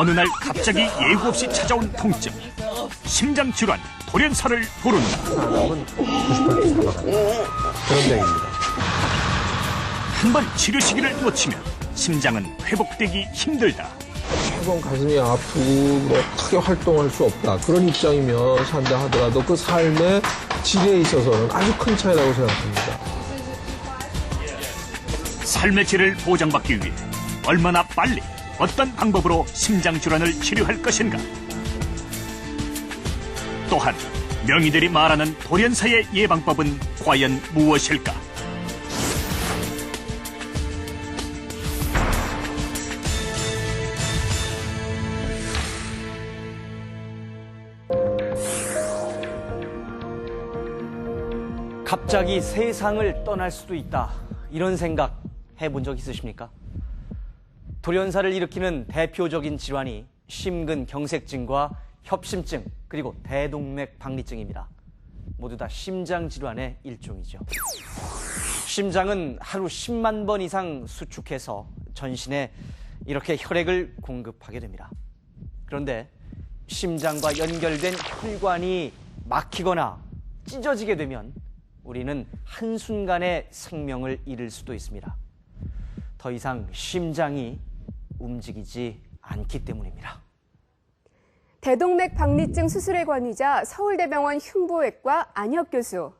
어느 날 갑자기 예고 없이 찾아온 통증. 심장 질환, 돌연사를 부른다. 사람은 98개 사망한다. 그런 병입니다. 한 번 치료 시기를 놓치면 심장은 회복되기 힘들다. 매번 가슴이 아프고 뭐 크게 활동할 수 없다. 그런 입장이면 산다 하더라도 그 삶의 질에 있어서는 아주 큰 차이라고 생각합니다. 삶의 질을 보장받기 위해 얼마나 빨리 어떤 방법으로 심장 질환을 치료할 것인가. 또한 명의들이 말하는 돌연사의 예방법은 과연 무엇일까? 갑자기 세상을 떠날 수도 있다. 이런 생각 해본 적 있으십니까? 돌연사를 일으키는 대표적인 질환이 심근경색증과 협심증, 그리고 대동맥박리증입니다. 모두 다 심장질환의 일종이죠. 심장은 하루 10만 번 이상 수축해서 전신에 이렇게 혈액을 공급하게 됩니다. 그런데 심장과 연결된 혈관이 막히거나 찢어지게 되면 우리는 한순간에 생명을 잃을 수도 있습니다. 더 이상 심장이 움직이지 않기 때문입니다. 대동맥박리증 수술의 권위자 서울대병원 흉부외과 안혁 교수,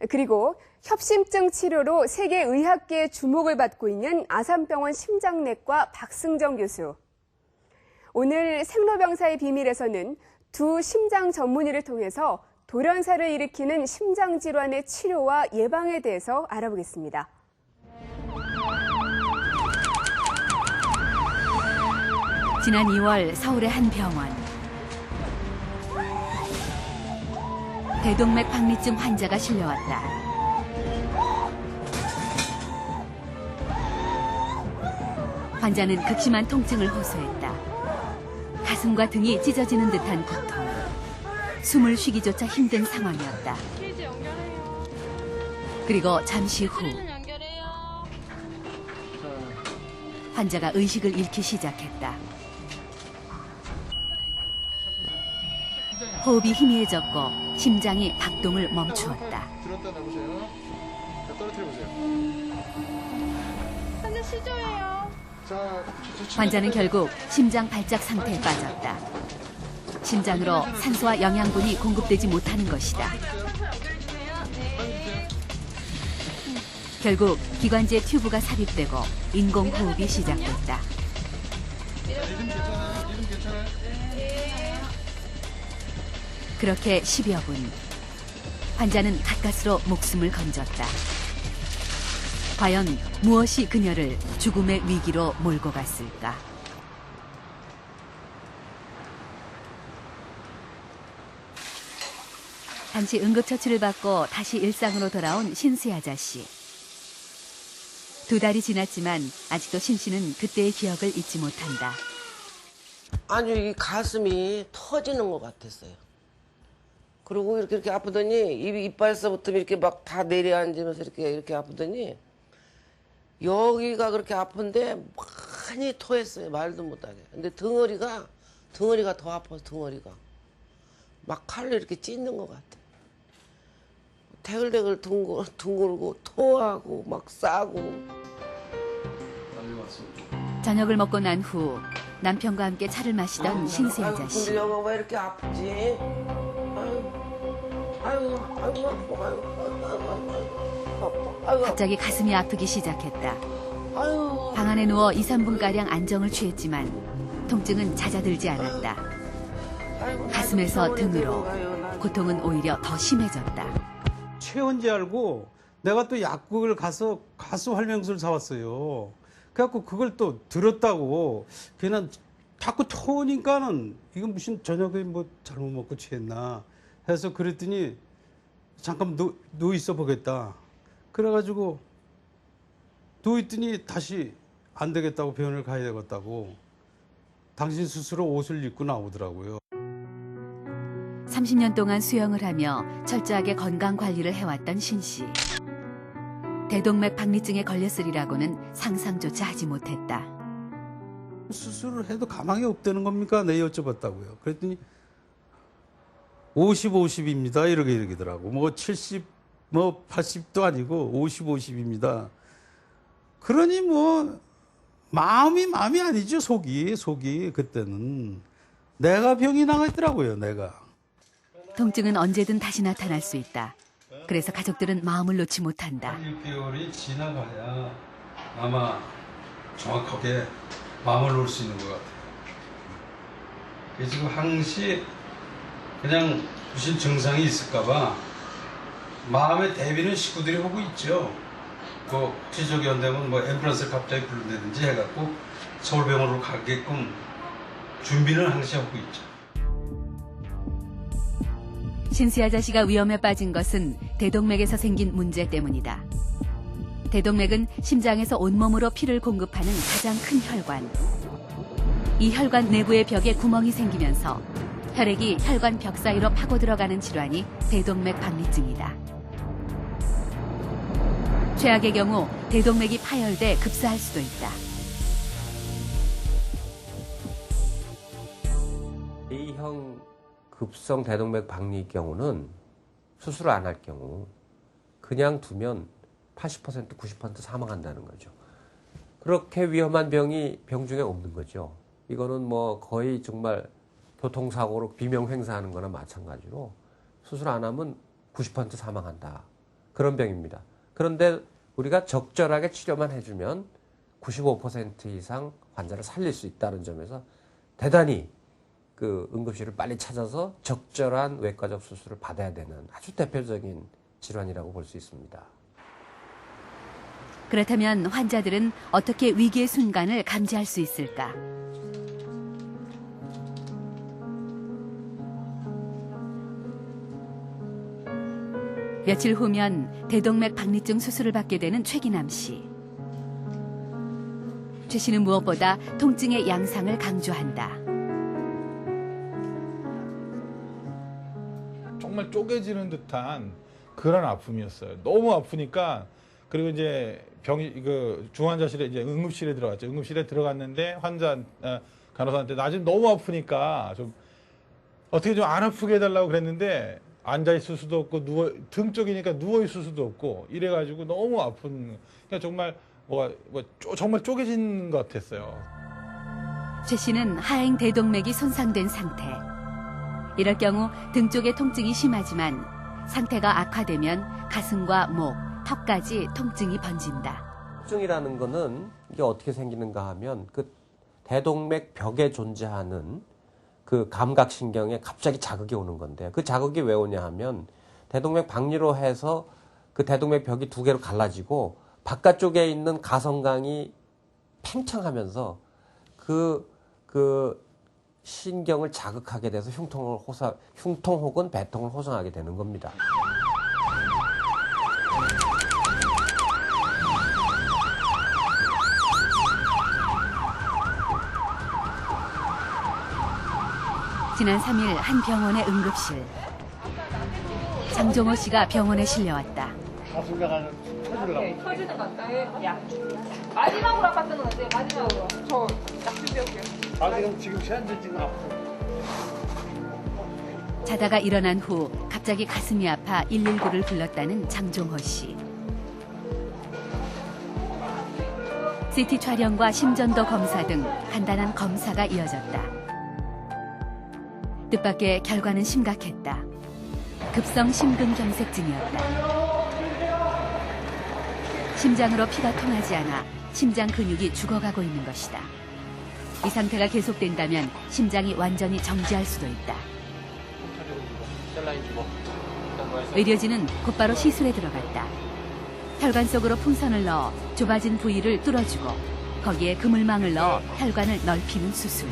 그리고 협심증 치료로 세계 의학계의 주목을 받고 있는 아산병원 심장내과 박승정 교수. 오늘 생로병사의 비밀에서는 두 심장 전문의를 통해서 돌연사를 일으키는 심장질환의 치료와 예방에 대해서 알아보겠습니다. 지난 2월 서울의 한 병원. 대동맥박리증 환자가 실려왔다. 환자는 극심한 통증을 호소했다. 가슴과 등이 찢어지는 듯한 고통. 숨을 쉬기조차 힘든 상황이었다. 그리고 잠시 후 환자가 의식을 잃기 시작했다. 호흡이 희미해졌고 심장이 박동을 멈추었다. 들었다 놔보세요. 자, 떨어뜨려보세요. 환자 시조예요. 자, 환자는 결국 심장 발작 상태에 빠졌다. 심장으로 산소와 영양분이 공급되지 못하는 것이다. 결국 기관지에 튜브가 삽입되고 인공호흡이 시작됐다. 리듬 괜찮아요? 그렇게 10여 분, 환자는 가까스로 목숨을 건졌다. 과연 무엇이 그녀를 죽음의 위기로 몰고 갔을까? 잠시 응급처치를 받고 다시 일상으로 돌아온 신수희 아저씨. 2달이 지났지만 아직도 신 씨는 그때의 기억을 잊지 못한다. 아니, 이 가슴이 터지는 것 같았어요. 그리고 이렇게 아프더니 이빨서부터 이렇게 막 다 내려앉으면서 이렇게 아프더니 여기가 그렇게 아픈데 많이 토했어요. 말도 못하게. 근데 덩어리가 더 아파서 덩어리가 막 칼로 이렇게 찢는 것 같아. 대글대글 둥글고 토하고 막 싸고. 저녁을 먹고 난 후 남편과 함께 차를 마시던 신수희 아저씨. 근데 여기가 왜 이렇게 아프지? 아유, 갑자기 가슴이 아프기 시작했다. 아유. 방 안에 누워 2, 3분가량 안정을 취했지만 통증은 잦아들지 않았다. 가슴에서 등으로 고통은 오히려 더 심해졌다. 최원지 알고 내가 또 약국을 가서 가스 활명수를 사왔어요. 그래갖고 그걸 또 들었다고 걔는 자꾸 토니까는 이건 무슨 저녁에 뭐 잘못 먹고 취했나 해서 그랬더니 잠깐 누워 있어 보겠다. 그래가지고 누워 있더니 다시 안 되겠다고 병원을 가야 되겠다고 당신 스스로 옷을 입고 나오더라고요. 30년 동안 수영을 하며 철저하게 건강 관리를 해왔던 신 씨. 대동맥 박리증에 걸렸으리라고는 상상조차 하지 못했다. 수술을 해도 가망이 없다는 겁니까? 네, 여쭤봤다고요. 그랬더니 50, 50입니다. 이러더라고. 뭐 70, 뭐 80도 아니고 50, 50입니다. 그러니 뭐 마음이 아니죠. 속이 그때는 내가 병이 나겠더라고요. 내가. 통증은 언제든 다시 나타날 수 있다. 그래서 가족들은 마음을 놓지 못한다. 6개월이 지나가야 아마 정확하게 마음을 놓을 수 있는 것 같아요. 지금 항시 그냥 무슨 증상이 있을까봐 마음의 대비는 식구들이 하고 있죠. 혹시 저기 안 되면 뭐 앰뷸런스를 갑자기 부른다든지 해갖고 서울병원으로 가게끔 준비는 항시 하고 있죠. 신수야 자씨가 위험에 빠진 것은 대동맥에서 생긴 문제 때문이다. 대동맥은 심장에서 온몸으로 피를 공급하는 가장 큰 혈관. 이 혈관 내부의 벽에 구멍이 생기면서 혈액이 혈관 벽 사이로 파고 들어가는 질환이 대동맥 박리증이다. 최악의 경우 대동맥이 파열돼 급사할 수도 있다. A형 급성 대동맥 박리의 경우는 수술을 안 할 경우 그냥 두면 80%, 90% 사망한다는 거죠. 그렇게 위험한 병이 병 중에 없는 거죠. 이거는 뭐 거의 정말 교통사고로 비명횡사하는 거나 마찬가지로 수술 안 하면 90% 사망한다. 그런 병입니다. 그런데 우리가 적절하게 치료만 해주면 95% 이상 환자를 살릴 수 있다는 점에서 대단히 그 응급실을 빨리 찾아서 적절한 외과적 수술을 받아야 되는 아주 대표적인 질환이라고 볼 수 있습니다. 그렇다면 환자들은 어떻게 위기의 순간을 감지할 수 있을까? 며칠 후면 대동맥 박리증 수술을 받게 되는 최기남 씨. 최 씨는 무엇보다 통증의 양상을 강조한다. 정말 쪼개지는 듯한 그런 아픔이었어요. 너무 아프니까. 그리고 이제 중환자실에 이제 응급실에 들어갔죠. 응급실에 들어갔는데 간호사한테 나 지금 너무 아프니까 좀 어떻게 좀 안 아프게 해달라고 그랬는데 앉아 있을 수도 없고 등 쪽이니까 누워 있을 수도 없고 이래가지고 너무 아픈. 그러니까 정말 정말 쪼개진 것 같았어요. 최 씨는 하행 대동맥이 손상된 상태. 이럴 경우 등 쪽의 통증이 심하지만 상태가 악화되면 가슴과 목, 턱까지 통증이 번진다. 통증이라는 거는 이게 어떻게 생기는가 하면 그 대동맥 벽에 존재하는 그 감각신경에 갑자기 자극이 오는 건데 그 자극이 왜 오냐 하면 대동맥 박리로 해서 그 대동맥 벽이 두 개로 갈라지고 바깥쪽에 있는 가성강이 팽창하면서 그 신경을 자극하게 돼서 흉통 혹은 배통을 호소하게 되는 겁니다. 지난 3일 한 병원의 응급실. 장종호 씨가 병원에 실려왔다. 터지는 것 같다. 야. 마지막으로 아까 쓰는 건데, 마지막으로. 저 약좀 배울게요. 지금 시한전 지금 아프고. 자다가 일어난 후 갑자기 가슴이 아파 119를 불렀다는 장종호 씨. CT 촬영과 심전도 검사 등 간단한 검사가 이어졌다. 뜻밖의 결과는 심각했다. 급성 심근경색증이었다. 심장으로 피가 통하지 않아 심장 근육이 죽어가고 있는 것이다. 이 상태가 계속된다면 심장이 완전히 정지할 수도 있다. 의료진은 곧바로 시술에 들어갔다. 혈관 속으로 풍선을 넣어 좁아진 부위를 뚫어주고 거기에 그물망을 넣어 혈관을 넓히는 수술.